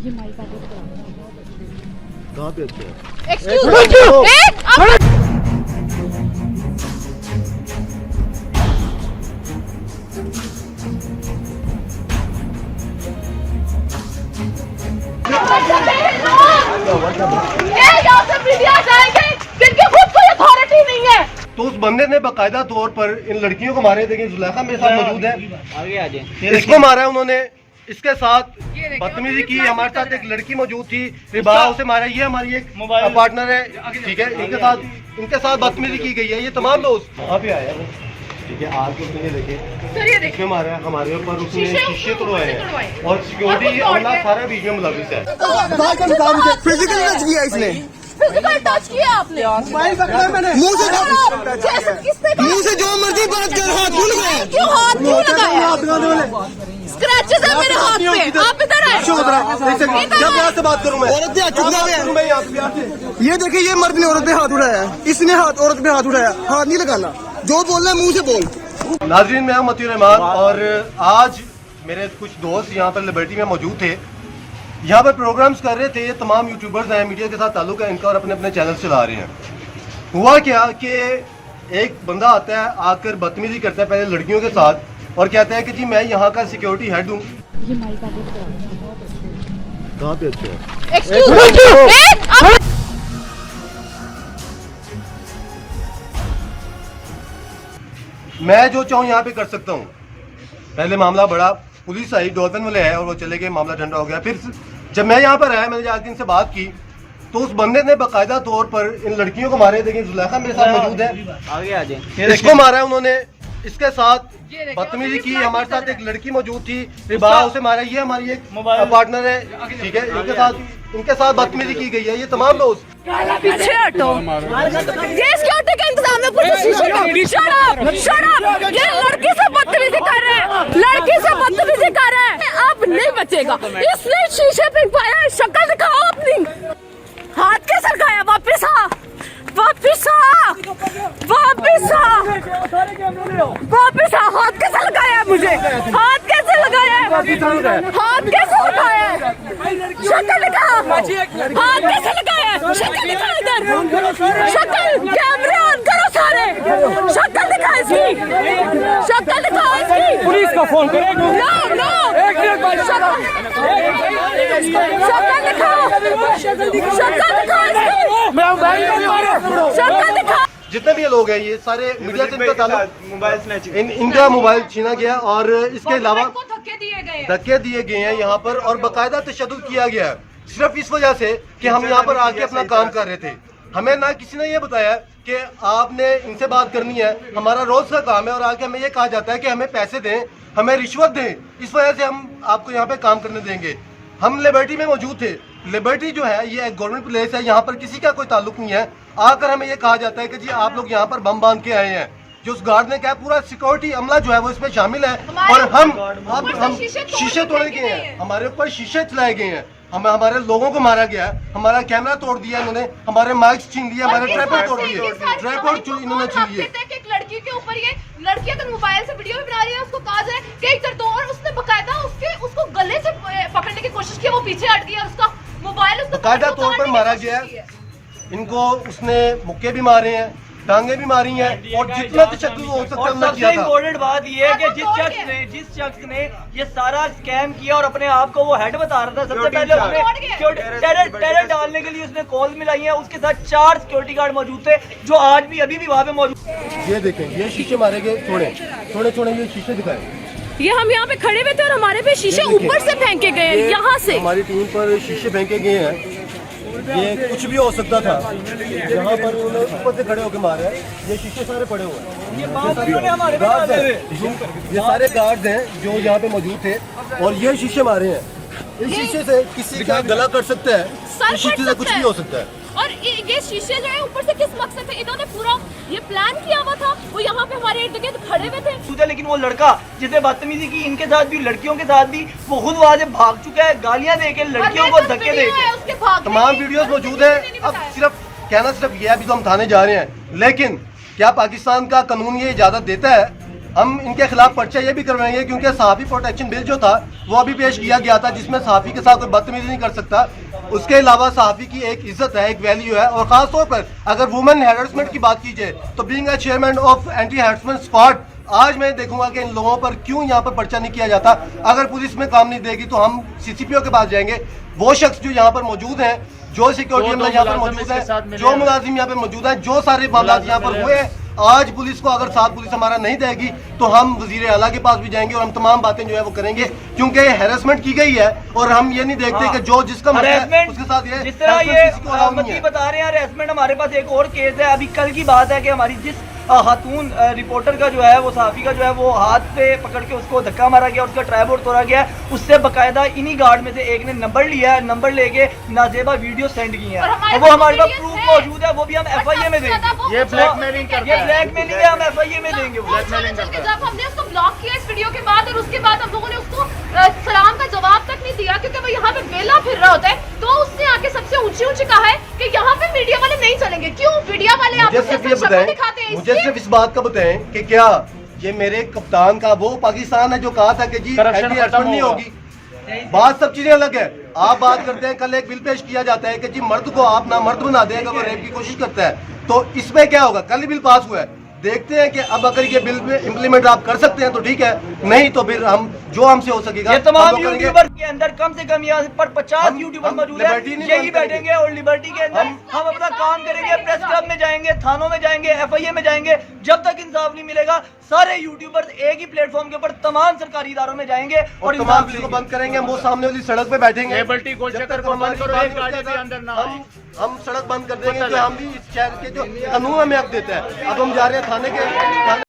ये माइक आगे कहाँ पे अच्छा है? एक्सक्यूज तो उस बंदे ने बाकायदा तौर पर इन लड़कियों को मारे। देखिए जुलेखा मेरे साथ मौजूद है, आगे आ जाए। इसको मारा है उन्होंने, इसके साथ बदतमीजी की। हमारे साथ एक लड़की मौजूद थी, रिबा, उसे मारा। ये हमारी एक पार्टनर है, ठीक है। इनके साथ बदतमीजी की गई है। ये तमाम लोग वहाँ पे आए हैं, ठीक है। आज उसने ये देखे इसमें मारा है हमारे ऊपर, उसने शीशे तोड़वाए हैं और सिक्योरिटी अल्लाह सारा बीच में मुलविस है। फिजिकल टच किया इसने, फिजिकल टच किया आपने, मोबाइल पकड़ा मैंने, मुंह से जो मर्जी बात कर, हाथ क्यों लगाया? क्यों हाथ क्यों लगाया? स्क्रैचेस है मेरे हाथ पे। आप इधर आए, से बात करूँ मैं? औरत पे हाथ चुका है। ये देखिए, ये मर्द ने औरत पे हाथ उठाया, इसने औरत पे हाथ उठाया। हाथ नहीं लगाना, जो बोलना है मुंह से बोल। नाज़रीन, मैं हूं मतीउर रहमान और आज मेरे कुछ दोस्त यहाँ पर लिबर्टी में मौजूद थे। यहाँ पर प्रोग्राम्स कर रहे थे। ये तमाम यूट्यूबर्स हैं, मीडिया के साथ ताल्लुक है इनका और अपने अपने चैनल चला रहे हैं। हुआ क्या कि एक बंदा आता है, आकर बदतमीजी करता है पहले लड़कियों के साथ और कहता है कि जी मैं यहाँ का सिक्योरिटी हेड हूँ। ये माइक आगे कहाँ पे अच्छा है? एक्सक्यूज मैं जो चाहूँ यहाँ पे कर सकता हूँ। पहले मामला बड़ा, पुलिस आई, डॉल्फिन वाले है और वो चले गए, मामला ठंडा हो गया। फिर जब मैं यहाँ पर आया, मैंने जाकर इनसे बात की तो उस बंदे ने बाकायदा तौर पर इन लड़कियों को मारे। देखिए जुलेखा मेरे साथ मौजूद है, आगे आ जाए। इसको मारा है उन्होंने, इसके साथ बदतमीजी की। हमारे साथ एक लड़की मौजूद थी, रिबा, उसे मारा। ये हमारी एक पार्टनर है, ठीक है। इनके साथ बदतमीजी की गई है। ये तमाम लोग पीछे हटो, ये सिक्योरिटी का इंतजाम है। ये लड़की से बदतमीजी कर रहे हैं, लड़की से बदतमीजी कर रहे हैं। अब नहीं बचेगा। इसने शीशे पे पाया, शक्ल दिखाओ अपनी, हाथ कैसे लगाया? वापिस आ, वापिस आ, वापिस आ, वापिस आ। हाथ कैसे लगाया मुझे? हाथ कैसे लगाया? हाथ कैसे उठाया? शक्ल दिखा, हाथ कैसे लगाया? शक्ल दिखा इधर, शक्ल, कैमरे ऑन करो सारे, शक्ल दिखा इसकी, शक्ल दिखा इसकी। पुलिस का फोन करें। नो नो, शक्ल दिखाओ, शक्ल दिखाओ इसकी, शक्ल दिखाओ। जितने भी ये लोग हैं, ये सारे मीडिया से इनका ताल्लुक, मोबाइल स्नैचिंग, इनका मोबाइल छीना गया और इसके अलावा धक्के दिए गए हैं यहाँ पर और बाकायदा तशद्दुद किया गया है, सिर्फ इस वजह से कि हम यहाँ पर आके अपना काम कर रहे थे। हमें ना किसी ने ये बताया कि आपने इनसे बात करनी है, हमारा रोज का काम है और आके हमें ये कहा जाता है कि हमें पैसे दें, हमें रिश्वत दें, इस वजह से हम आपको यहाँ पे काम करने देंगे। हम लिबर्टी में मौजूद थे। लिबर्टी जो है ये एक गवर्नमेंट प्लेस है, यहाँ पर किसी का कोई ताल्लुक नहीं है। आकर हमें ये कहा जाता है कि जी आप लोग यहाँ पर बम बांध के आए हैं। जो उस गार्ड ने कहा, पूरा सिक्योरिटी अमला जो है वो इसमें शामिल है और हम शीशे तोड़े गए हैं, हमारे ऊपर शीशे चलाए गए हैं, हमारे लोगों को मारा गया, हमारा कैमरा तोड़ दिया इन्होंने, हमारे माइक्स छीन लिए, हमारे ट्राइपॉड तोड़ दिए, ट्राइपॉड इन्होंने छीन लिए। एक लड़की के ऊपर ये लड़की अगर मोबाइल से वीडियो भी बना रही है, उसको कहा जाए कि कर दो, और उसने बकायदा उसको गले से पकड़ने की कोशिश की, वो पीछे हट गया, उसका मोबाइल बकायदा तौर पर मारा गया। इनको उसने मुक्के भी मारे हैं, टांगे भी मारी हैं और जितना तशद्दुद हो सकता है उतना किया था। इम्पोर्टेंट बात ये है कि जिस शख्स ने ये सारा स्कैम किया और अपने आप को वो हेड बता रहा था, सबसे पहले उसने टेरर डालने के लिए उसने कॉल मिलाई है। उसके साथ 4 सिक्योरिटी गार्ड मौजूद थे जो आज भी अभी भी वहाँ पे मौजूद। ये देखें, ये शीशे मारे गए, थोड़े ये शीशे दिखाए। ये हम यहाँ पे खड़े हुए थे और हमारे पे शीशे ऊपर से फेंके गए हैं, यहाँ से हमारी टीम पर शीशे फेंके गए हैं। ये कुछ भी हो सकता था, यहाँ पर उन्होंने ऊपर से खड़े होकर मारे हैं। ये शीशे सारे पड़े हुए हैं, ये सारे गार्ड्स हैं जो यहाँ पे मौजूद थे और ये शीशे मारे हैं। इस शीशे से किसी का गला कट सकता है, इस शीशे से कुछ भी हो सकता है। और ये शीशे जो है ऊपर से किस मकसद से इन्होंने पूरा ये प्लान किया हुआ था, वो यहाँ पे हमारे इर्द गिर्द खड़े हुए थे। लेकिन वो लड़का जिसने बदतमीजी की इनके साथ भी, लड़कियों के साथ भी, वो खुद वहाँ से भाग चुका है, गालियाँ दे के, लड़कियों को धक्के दे के। तमाम वीडियोस मौजूद है। अब सिर्फ कहना सिर्फ ये है, अभी तो हम थाने जा रहे हैं, लेकिन क्या पाकिस्तान का कानून ये इजाजत देता है हम इनके खिलाफ पर्चा ये भी करवाएंगे क्योंकि सहाफ़ी प्रोटेक्शन बिल जो था वो अभी पेश किया गया था, जिसमें सहाफ़ी के साथ कोई बदतमीजी नहीं कर सकता। उसके अलावा सहाफ़ी की एक इज्जत है, एक वैल्यू है, और ख़ास तौर पर अगर वुमेन हैरेसमेंट की बात की जाए तो being a chairman of anti harassment squad, आज मैं देखूंगा कि इन लोगों पर क्यों यहाँ पर पर्चा नहीं किया जाता। अगर पुलिस में काम नहीं देगी तो हम CCPO के पास जाएंगे। वो शख्स जो यहाँ पर मौजूद हैं, जो सिक्योरिटी यहाँ पर मौजूद है, जो मुलाजिम यहाँ पर मौजूद है, जो सारे मामला यहाँ पर हुए हैं, आज पुलिस को अगर साथ पुलिस हमारा नहीं देगी तो हम वजीर आला के पास भी जाएंगे और हम तमाम बातें जो है वो करेंगे, क्योंकि हैरेसमेंट की गई है और हम ये नहीं देखते कि जो जिसका मसला है उसके साथ ये जिस तरह ये बता रहे हैं हैरेसमेंट। हमारे पास एक और केस है, अभी कल की बात है कि हमारी जिस खातून रिपोर्टर का जो है वो सहाफ़ी का जो है वो हाथ पे पकड़ के उसको धक्का मारा गया, उसका ट्राइपॉड तोड़ा गया, उससे बकायदा इन्हीं गार्ड में से एक ने नंबर लिया है, नंबर लेके नाजेबा वीडियो सेंड की है, वो हमारे पास प्रूफ मौजूद है, वो भी हम FIA में देंगे। ये ब्लैकमेलिंग है, हम FIA में देंगे। जब हमने उसको ब्लॉक किया इस वीडियो के बाद और उसके बाद हम लोगों ने उसको सलाम का जवाब तक नहीं दिया, क्योंकि वो यहाँ पे बेला फिर रहा होता है, तो उसने आके सबसे ऊंची कहा है कि यहाँ पे मीडिया वाले नहीं चलेंगे। क्यों मीडिया वाले आपको दिखाते हैं? मुझे सिर्फ इस बात का बताएं कि क्या ये मेरे कप्तान का वो पाकिस्तान है जो कहा था कि जी एंटी हैरेसमेंट नहीं होगी। बात सब चीजें अलग है। आप बात करते हैं, कल एक बिल पेश किया जाता है कि जी मर्द को आप ना मर्द बना दें अगर वो रेप की कोशिश करता है, तो इसमें क्या होगा? कल ही बिल पास हुआ है, देखते हैं कि अब अगर ये बिल में इम्प्लीमेंट आप कर सकते हैं तो ठीक है, नहीं तो फिर हम जो हमसे हो सकेगा। ये तमाम यूट्यूबर के अंदर कम से कम यहाँ पर 50 यूट्यूबर मौजूद है, यही बैठेंगे और लिबर्टी के अंदर हम अपना काम करेंगे, प्रेस क्लब में जाएंगे, थानों में जाएंगे, FIA में जाएंगे। जब तक इंसाफ नहीं मिलेगा सारे यूट्यूबर्स एक ही प्लेटफॉर्म के ऊपर तमाम सरकारी इदारों में जाएंगे और तमाम चीजों को बंद करेंगे। हम वो सामने वाली सड़क पे बैठेंगे, हम सड़क बंद कर देंगे, तो हम भी इस शहर के जो कानून हमें हक देता है। अब हम जा रहे हैं थाने के